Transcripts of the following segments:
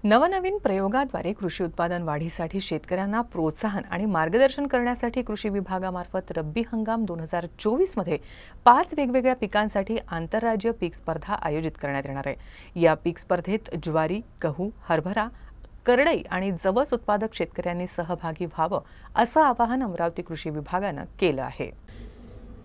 नवनवीन प्रयोगाद्वारे कृषी उत्पादन वाढीसाठी शेतकऱ्यांना प्रोत्साहन आणि मार्गदर्शन करण्यासाठी कृषी विभागामार्फत रब्बी हंगाम 2024 मध्ये 5 वेगवेगळ्या पिकांसाठी आंतरराज्य पीक स्पर्धा आयोजित करण्यात येणार आहे। या पीक स्पर्धेत ज्वारी, गहू, हरभरा, करडई आणि जवस उत्पादक शेतकऱ्यांनी सहभागी व्हावं असं आवाहन अमरावती कृषी विभागानं केलं आहे।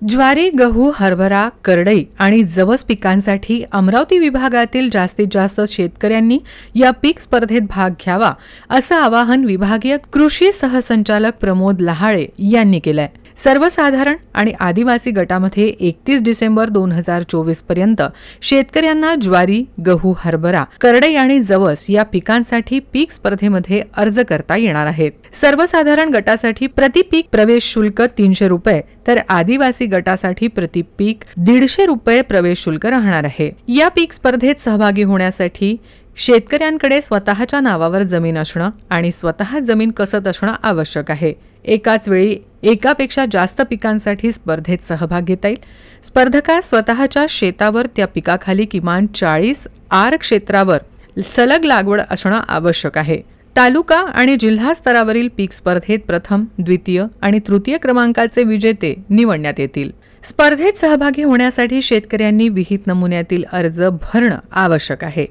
ज्वारी, गहू, हरभरा, करडई आणि जवस पिकांसाठी अमरावती विभागातील जास्तीत जास्त शेतकऱ्यांनी या पीक स्पर्धेत भाग घ्यावा असं आवाहन विभागीय कृषी सहसंचालक प्रमोद लहाळे यांनी केलंय। सर्वसाधारण आणि आदिवासी गटामध्ये 31 डिसेंबर 2024 पर्यंत शेतकऱ्यांना ज्वारी, गहू, हरभरा, करडई आणि जवस या पिकांसाठी पीक स्पर्धेमध्ये अर्ज करता येणार आहेत। सर्वसाधारण गटासाठी प्रति पीक प्रवेश शुल्क 300 रुपये तर आदिवासी गटासाठी प्रति पीक 150 रुपये प्रवेश शुल्क राहणार आहे। या पीक स्पर्धेत सहभागी होण्यासाठी शेतकऱ्यांकडे स्वतःच्या नावावर जमीन असणं आणि स्वतः जमीन कसत असणं आवश्यक आहे। एकाच वेळी एकापेक्षा जास्त पिकांसाठी स्पर्धेत सहभाग घेता येईल। स्पर्धकास स्वतःच्या शेतावर त्या पिकाखाली किमान 40 आर क्षेत्रावर सलग लागवड असणं आवश्यक आहे। तालुका आणि जिल्हा स्तरावरील पीक स्पर्धेत प्रथम, द्वितीय आणि तृतीय क्रमांकाचे विजेते निवडण्यात येतील। स्पर्धेत सहभागी होण्यासाठी शेतकऱ्यांनी विहित नमुन्यातील अर्ज भरणं आवश्यक आहे।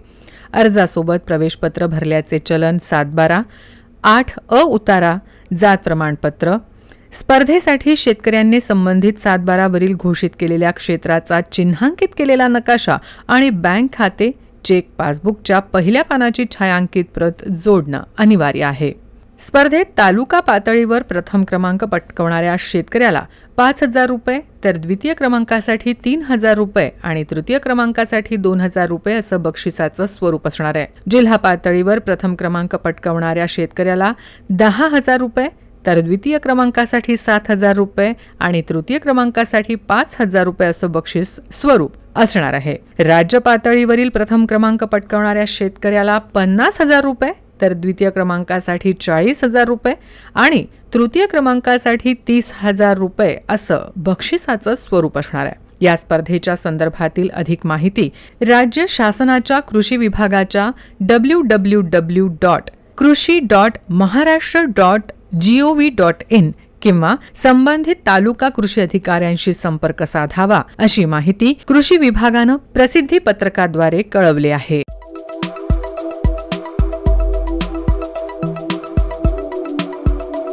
अर्जासोबत प्रवेशपत्र भरल्याचे चलन 7/12, 8 उतारा, जात प्रमाणपत्र। स्पर्धेसाठी शेतकऱ्यांनी संबंधित 7/12 वरील घोषित केलेल्या क्षेत्राचा चिन्हांकित केलेला नकाशा आणि बँक खाते, चेक, पासबुकच्या पहिल्या पानाची छायांकित प्रत जोडणं अनिवार्य आहे। स्पर्धेत तालुका पातळीवर प्रथम क्रमांक पटकावणाऱ्या शेतकऱ्याला 5,000 रुपये तर द्वितीय क्रमांकासाठी 3,000 रुपये आणि तृतीय क्रमांकासाठी 2,000 रुपये असं बक्षिसाचं स्वरूप असणार आहे। जिल्हा पातळीवर प्रथम क्रमांक पटकावणाऱ्या शेतकऱ्याला 10,000 रुपये तर द्वितीय क्रमांकासाठी 7,000 रुपये आणि तृतीय क्रमांकासाठी 5,000 रुपये असं बक्षीस स्वरूप असणार आहे। राज्य पातळीवरील प्रथम क्रमांक पटकावणाऱ्या शेतकऱ्याला 50,000 रुपये तर द्वितीय क्रमांकासाठी 40,000 रुपये आणि तृतीय क्रमांकासाठी 30,000 रुपये असं बक्षिसाचं स्वरूप असणार आहे। या स्पर्धेच्या संदर्भातील अधिक माहिती राज्य शासनाच्या कृषी विभागाच्या www.कृषी.maharashtra.gov.in किंवा संबंधित तालुका कृषी अधिकाऱ्यांशी संपर्क साधावा अशी माहिती कृषी विभागानं प्रसिद्धी पत्रकाद्वारे कळवली आहे।